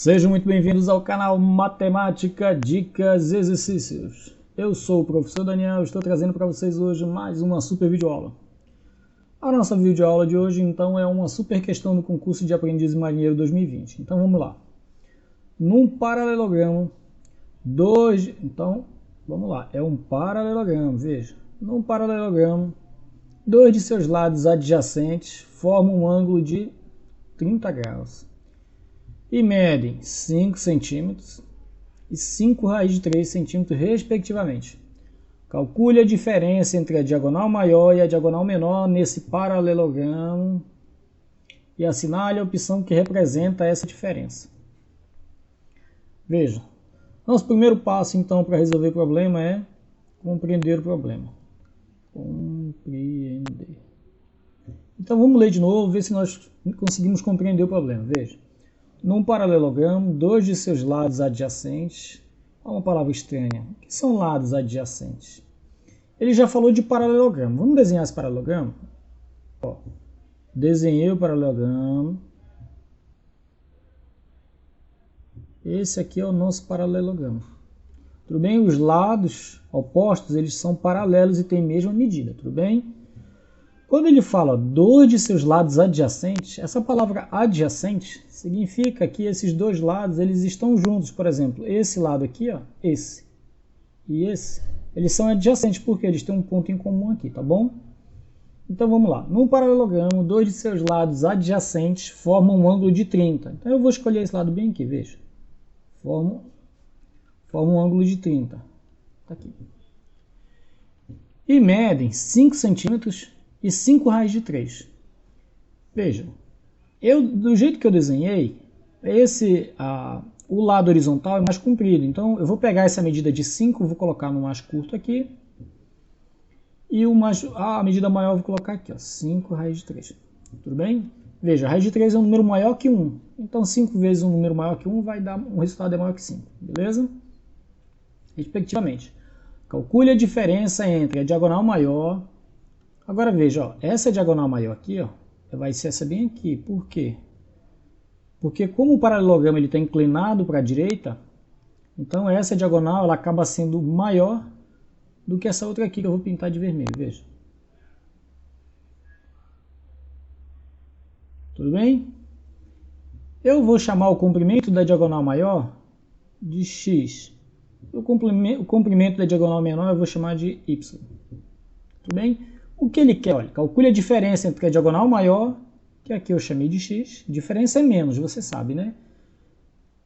Sejam muito bem-vindos ao canal Matemática, Dicas, Exercícios. Eu sou o professor Daniel e estou trazendo para vocês hoje mais uma super videoaula. A nossa videoaula de hoje, então, é uma super questão do concurso de aprendiz marinheiro 2020. Então, vamos lá. Num paralelogramo, Então, vamos lá. É um paralelogramo, veja. Num paralelogramo, dois de seus lados adjacentes formam um ângulo de 30 graus. E medem 5 centímetros e 5 raiz de 3 centímetros, respectivamente. Calcule a diferença entre a diagonal maior e a diagonal menor nesse paralelogramo e assinale a opção que representa essa diferença. Veja, nosso primeiro passo, então, para resolver o problema é compreender o problema. Compreender. Então, vamos ler de novo, ver se nós conseguimos compreender o problema. Veja. Num paralelogramo, dois de seus lados adjacentes, uma palavra estranha, o que são lados adjacentes? Ele já falou de paralelogramo. Vamos desenhar esse paralelogramo? Ó, desenhei o paralelogramo. Esse aqui é o nosso paralelogramo. Tudo bem? Os lados opostos, eles são paralelos e têm a mesma medida, tudo bem? Quando ele fala dois de seus lados adjacentes, essa palavra adjacente significa que esses dois lados eles estão juntos. Por exemplo, esse lado aqui, ó, esse e esse, eles são adjacentes porque eles têm um ponto em comum aqui, tá bom? Então vamos lá. Num paralelogramo, dois de seus lados adjacentes formam um ângulo de 30. Então eu vou escolher esse lado bem aqui, veja. Forma um ângulo de 30. Tá aqui. E medem 5 centímetros e 5 raiz de 3. Veja, do jeito que eu desenhei, o lado horizontal é mais comprido. Então, eu vou pegar essa medida de 5, vou colocar no mais curto aqui. E a medida maior eu vou colocar aqui, ó, 5 raiz de 3. Tudo bem? Veja, a raiz de 3 é um número maior que 1. Então, 5 vezes um número maior que 1 vai dar um resultado maior que 5. Beleza? Respectivamente. Calcule a diferença entre a diagonal maior. Agora veja, ó, essa diagonal maior aqui, ó, vai ser essa bem aqui. Por quê? Porque como o paralelogramo está inclinado para a direita, então essa diagonal ela acaba sendo maior do que essa outra aqui que eu vou pintar de vermelho. Veja. Tudo bem? Eu vou chamar o comprimento da diagonal maior de x. O comprimento da diagonal menor eu vou chamar de y. Tudo bem? O que ele quer? Olha, calcule a diferença entre a diagonal maior, que aqui eu chamei de x, diferença é menos, você sabe, né?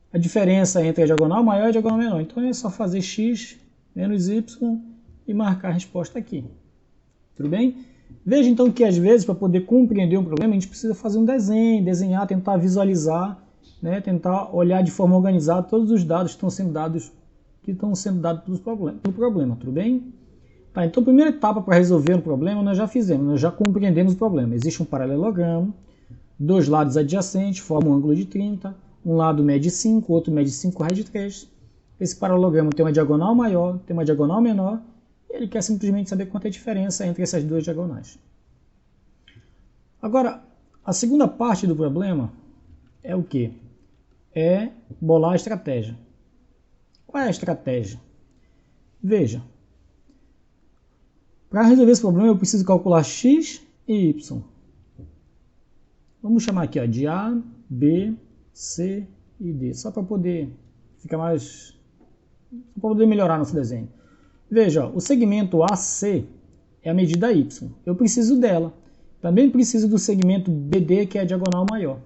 A diferença entre a diagonal maior e a diagonal menor. Então é só fazer x menos y e marcar a resposta aqui. Tudo bem? Veja então que às vezes, para poder compreender um problema, a gente precisa fazer um desenho, desenhar, tentar visualizar, né? Tentar olhar de forma organizada todos os dados que estão sendo dados pelo problema, tudo bem? Tá, então a primeira etapa para resolver um problema nós já fizemos, nós já compreendemos o problema. Existe um paralelogramo, dois lados adjacentes formam um ângulo de 30, um lado mede 5, outro mede 5 raiz de 3. Esse paralelogramo tem uma diagonal maior, tem uma diagonal menor, e ele quer simplesmente saber quanto é a diferença entre essas duas diagonais. Agora, a segunda parte do problema é o quê? É bolar a estratégia. Qual é a estratégia? Veja. Para resolver esse problema, eu preciso calcular x e y. Vamos chamar aqui ó, de A, B, C e D, só para poder ficar mais... para poder melhorar nosso desenho. Veja, ó, o segmento AC é a medida y. Eu preciso dela. Também preciso do segmento BD, que é a diagonal maior.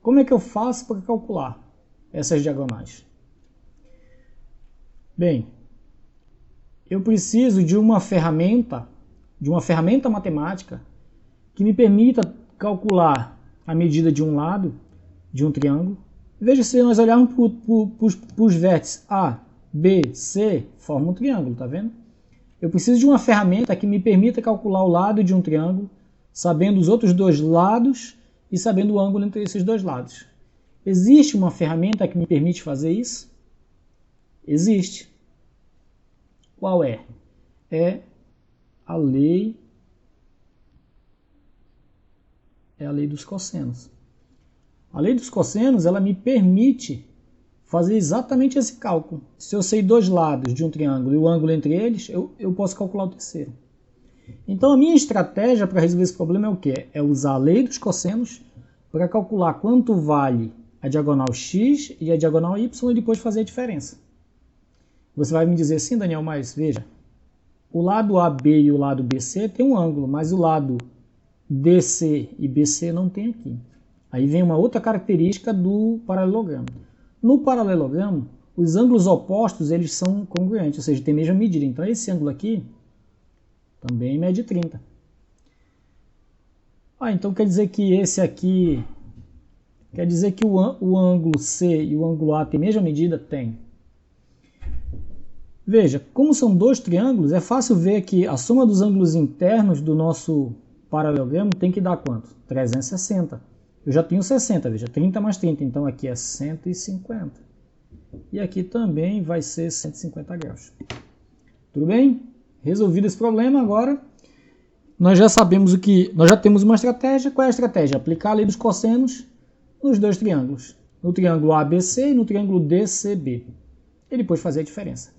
Como é que eu faço para calcular essas diagonais? Bem, eu preciso de uma ferramenta matemática que me permita calcular a medida de um lado de um triângulo. Veja, se nós olharmos para os vértices A, B, C, formam um triângulo, tá vendo? Eu preciso de uma ferramenta que me permita calcular o lado de um triângulo, sabendo os outros dois lados e sabendo o ângulo entre esses dois lados. Existe uma ferramenta que me permite fazer isso? Existe. Qual é? É a lei dos cossenos. A lei dos cossenos, ela me permite fazer exatamente esse cálculo. Se eu sei dois lados de um triângulo e o ângulo entre eles, eu posso calcular o terceiro. Então a minha estratégia para resolver esse problema é o quê? É usar a lei dos cossenos para calcular quanto vale a diagonal x e a diagonal y e depois fazer a diferença. Você vai me dizer assim, Daniel, mas veja, o lado AB e o lado BC tem um ângulo, mas o lado DC e BC não tem aqui. Aí vem uma outra característica do paralelogramo. No paralelogramo, os ângulos opostos eles são congruentes, ou seja, tem a mesma medida. Então esse ângulo aqui também mede 30. Então quer dizer que esse aqui, quer dizer que o ângulo C e o ângulo A tem a mesma medida? Tem. Veja, como são dois triângulos, é fácil ver que a soma dos ângulos internos do nosso paralelogramo tem que dar quanto? 360. Eu já tenho 60, veja, 30 mais 30, então aqui é 150. E aqui também vai ser 150 graus. Tudo bem? Resolvido esse problema, agora nós já sabemos nós já temos uma estratégia. Qual é a estratégia? Aplicar a lei dos cossenos nos dois triângulos. No triângulo ABC e no triângulo DCB. E depois fazer a diferença.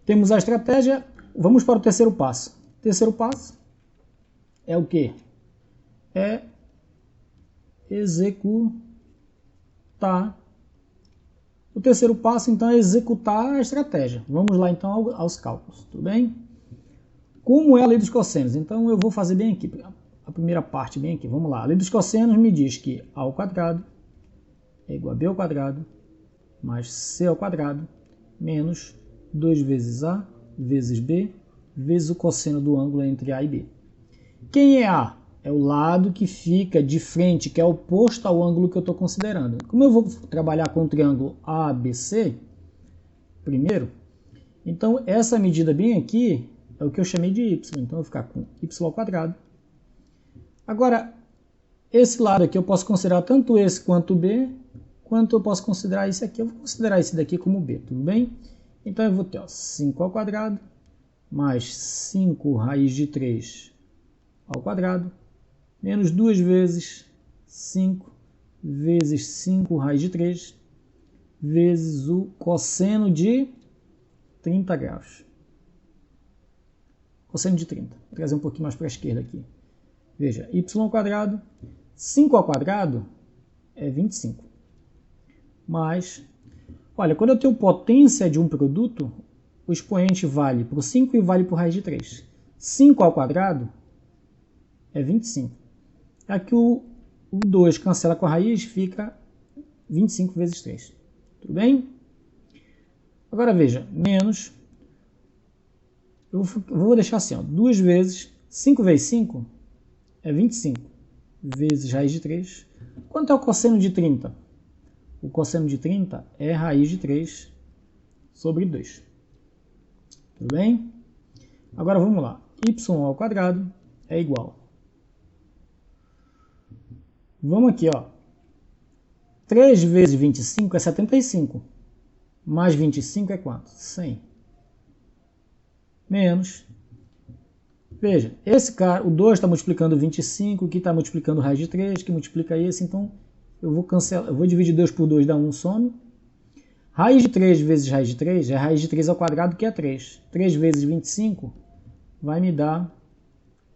Temos a estratégia, vamos para o terceiro passo. O terceiro passo é o quê? É executar. O terceiro passo, então, é executar a estratégia. Vamos lá, então, aos cálculos, tudo bem? Como é a lei dos cossenos? Então, eu vou fazer bem aqui, a primeira parte bem aqui. Vamos lá. A lei dos cossenos me diz que A ao quadrado é igual a B ao quadrado mais C ao quadrado menos 2 vezes A vezes B vezes o cosseno do ângulo entre A e B. Quem é A? É o lado que fica de frente, que é oposto ao ângulo que eu estou considerando. Como eu vou trabalhar com o triângulo ABC, primeiro, então essa medida bem aqui é o que eu chamei de y. Então eu vou ficar com y ao quadrado. Agora, esse lado aqui eu posso considerar tanto esse quanto B, quanto eu posso considerar esse aqui. Eu vou considerar esse daqui como B, tudo bem? Então eu vou ter 5 ao quadrado mais 5 raiz de 3 ao quadrado menos 2 vezes 5 vezes 5 raiz de 3 vezes o cosseno de 30 graus. Cosseno de 30. Vou trazer um pouquinho mais para a esquerda aqui. Veja, y ao quadrado, 5 ao quadrado é 25. Mas, olha, quando eu tenho potência de um produto, o expoente vale para o 5 e vale para o raiz de 3. 5 ao quadrado é 25. Aqui o 2 cancela com a raiz, fica 25 vezes 3. Tudo bem? Agora veja, menos, eu vou deixar assim, ó, 2 vezes, 5 vezes 5 é 25, vezes raiz de 3. Quanto é o cosseno de 30? O cosseno de 30 é raiz de 3 sobre 2. Tudo bem? Agora vamos lá. Y ao quadrado é igual. Vamos aqui, ó. 3 vezes 25 é 75. Mais 25 é quanto? 100. Menos. Veja, esse cara, o 2 está multiplicando 25, que está multiplicando raiz de 3, que multiplica esse, então eu vou cancelar, eu vou dividir 2 por 2, dá 1, some. Raiz de 3 vezes raiz de 3 é raiz de 3 ao quadrado, que é 3. 3 vezes 25 vai me dar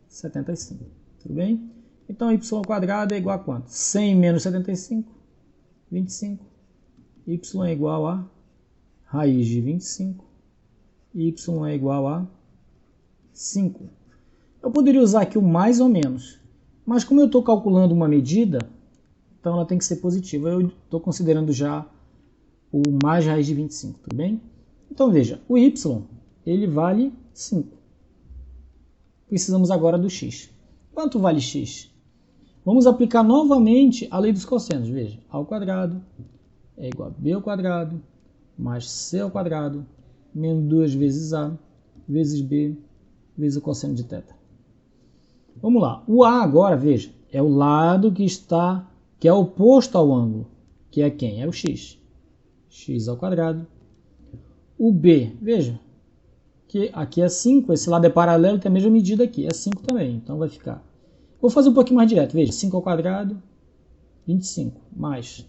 75. Tudo bem? Então, y ao quadrado é igual a quanto? 100 menos 75, 25. Y é igual a raiz de 25. Y é igual a 5. Eu poderia usar aqui o mais ou menos, mas como eu estou calculando uma medida, então ela tem que ser positiva. Eu estou considerando já o mais raiz de 25, tudo bem? Então veja, o y ele vale 5. Precisamos agora do x. Quanto vale x? Vamos aplicar novamente a lei dos cossenos. Veja, a ao quadrado é igual a b ao quadrado mais c ao quadrado menos 2 vezes a vezes b vezes o cosseno de θ. Vamos lá. O a agora, veja, é o lado que é oposto ao ângulo, que é quem? É o x. X ao quadrado. O b, veja, que aqui é 5, esse lado é paralelo, tem a mesma medida aqui, é 5 também, então vai ficar. Vou fazer um pouquinho mais direto, veja, 5 ao quadrado 25, mais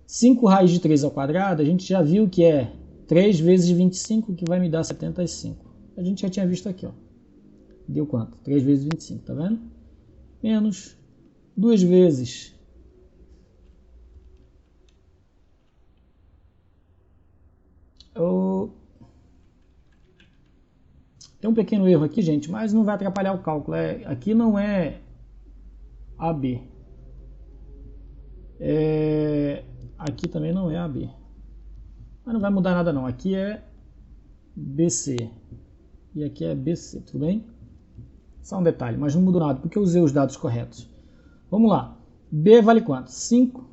5 raiz de 3 ao quadrado, a gente já viu que é 3 vezes 25, que vai me dar 75. A gente já tinha visto aqui, ó. Deu quanto? 3 vezes 25, tá vendo? Menos 2 vezes Tem um pequeno erro aqui, gente, mas não vai atrapalhar o cálculo. Aqui não é AB. Aqui também não é AB. Mas não vai mudar nada não. Aqui é BC. E aqui é BC, tudo bem? Só um detalhe, mas não mudou nada, porque eu usei os dados corretos. Vamos lá. B vale quanto? 5.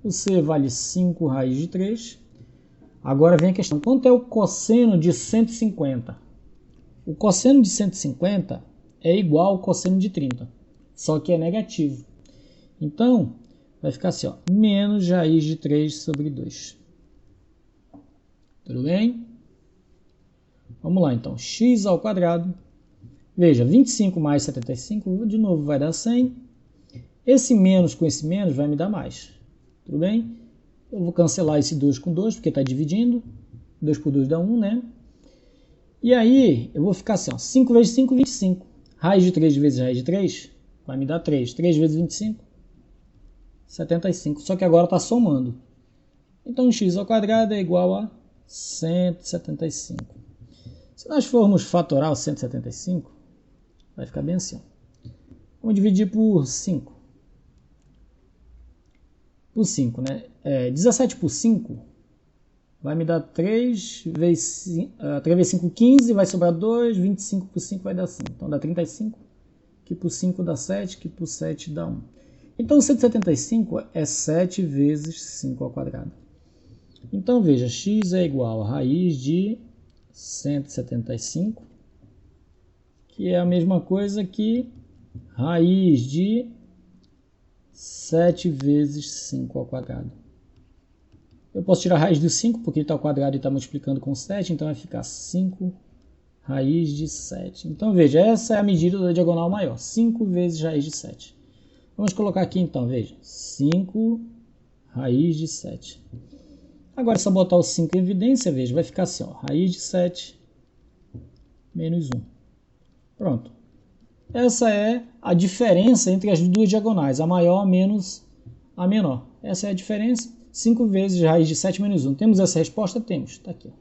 O C vale 5 raiz de 3. Agora vem a questão. Quanto é o cosseno de 150? O cosseno de 150 é igual ao cosseno de 30, só que é negativo. Então, vai ficar assim, ó, menos raiz de 3 sobre 2. Tudo bem? Vamos lá, então. X ao quadrado. Veja, 25 mais 75, de novo, vai dar 100. Esse menos com esse menos vai me dar mais. Tudo bem? Eu vou cancelar esse 2 com 2, porque está dividindo. 2 por 2 dá 1, né? E aí, eu vou ficar assim, ó, 5 vezes 5, 25. Raiz de 3 vezes raiz de 3 vai me dar 3. 3 vezes 25, 75. Só que agora está somando. Então, x ao quadrado é igual a 175. Se nós formos fatorar o 175, vai ficar bem assim, ó. Vamos dividir por 5. Por 5, né? 17 por 5 vai me dar 3 vezes 5, 15, vai sobrar 2, 25 por 5 vai dar 5. Então dá 35, que por 5 dá 7, que por 7 dá 1. Então 175 é 7 vezes 5 ao quadrado. Então veja, x é igual a raiz de 175, que é a mesma coisa que raiz de 7 vezes 5 ao quadrado. Eu posso tirar a raiz do 5, porque ele está ao quadrado e está multiplicando com 7, então vai ficar 5 raiz de 7. Então veja, essa é a medida da diagonal maior, 5 vezes raiz de 7. Vamos colocar aqui então, veja, 5 raiz de 7. Agora é só botar o 5 em evidência, veja, vai ficar assim, ó, raiz de 7 menos 1. Pronto. Essa é a diferença entre as duas diagonais, a maior menos a menor. Essa é a diferença. 5 vezes raiz de 7 menos 1. Temos essa resposta? Temos. Está aqui.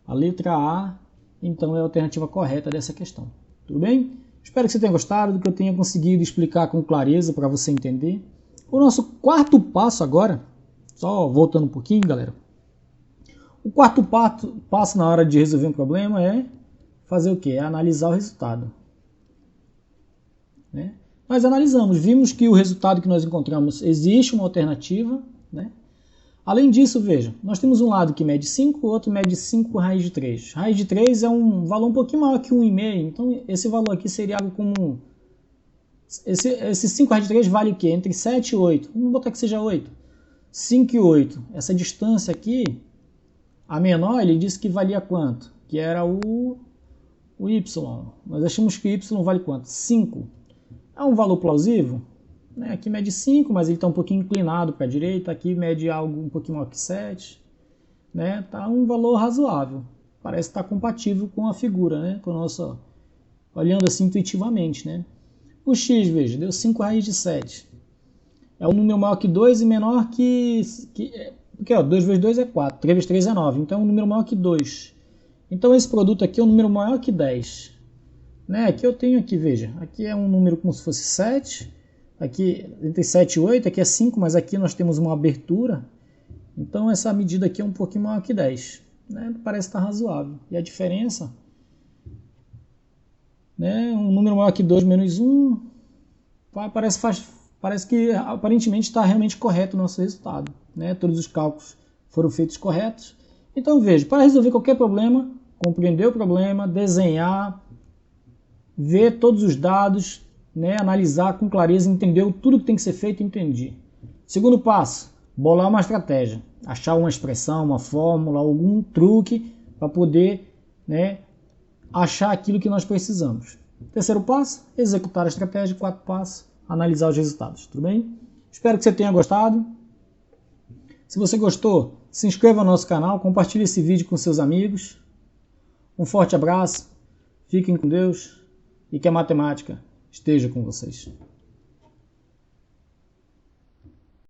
A letra A, então, é a alternativa correta dessa questão. Tudo bem? Espero que você tenha gostado, que eu tenha conseguido explicar com clareza para você entender. O nosso quarto passo agora, só voltando um pouquinho, galera. O quarto passo na hora de resolver um problema é fazer o quê? É analisar o resultado. Né? Nós analisamos, vimos que o resultado que nós encontramos existe uma alternativa, né? Além disso, veja, nós temos um lado que mede 5, o outro mede 5 raiz de 3. Raiz de 3 é um valor um pouquinho maior que 1,5, então esse valor aqui seria algo como... Esse 5 raiz de 3 vale o quê? Entre 7 e 8. Vamos botar que seja 8. 5 e 8. Essa distância aqui, a menor, ele disse que valia quanto? Que era o y. Nós achamos que y vale quanto? 5. É um valor plausível? Aqui mede 5, mas ele está um pouquinho inclinado para a direita. Aqui mede algo um pouquinho maior que 7. Está um valor razoável. Parece estar compatível com a figura, né? Com a nossa, olhando assim intuitivamente. Né? O x, veja, deu 5 raiz de 7. É um número maior que 2 e menor que porque ó, 2 vezes 2 é 4, 3 vezes 3 é 9. Então é um número maior que 2. Então esse produto aqui é um número maior que 10. Aqui eu tenho, veja, aqui é um número como se fosse 7. Aqui entre 7 e 8, aqui é 5, mas aqui nós temos uma abertura. Então essa medida aqui é um pouquinho maior que 10. Parece estar razoável. E a diferença, um número maior que 2 menos 1, parece que aparentemente está realmente correto o nosso resultado. Todos os cálculos foram feitos corretos. Então veja, para resolver qualquer problema, compreender o problema, desenhar, ver todos os dados, analisar com clareza, entender tudo que tem que ser feito, entendi. Segundo passo, bolar uma estratégia, achar uma expressão, uma fórmula, algum truque para poder achar aquilo que nós precisamos. Terceiro passo, executar a estratégia. Quarto passo, analisar os resultados. Tudo bem? Espero que você tenha gostado. Se você gostou, se inscreva no nosso canal, compartilhe esse vídeo com seus amigos. Um forte abraço, fiquem com Deus e que a matemática esteja com vocês.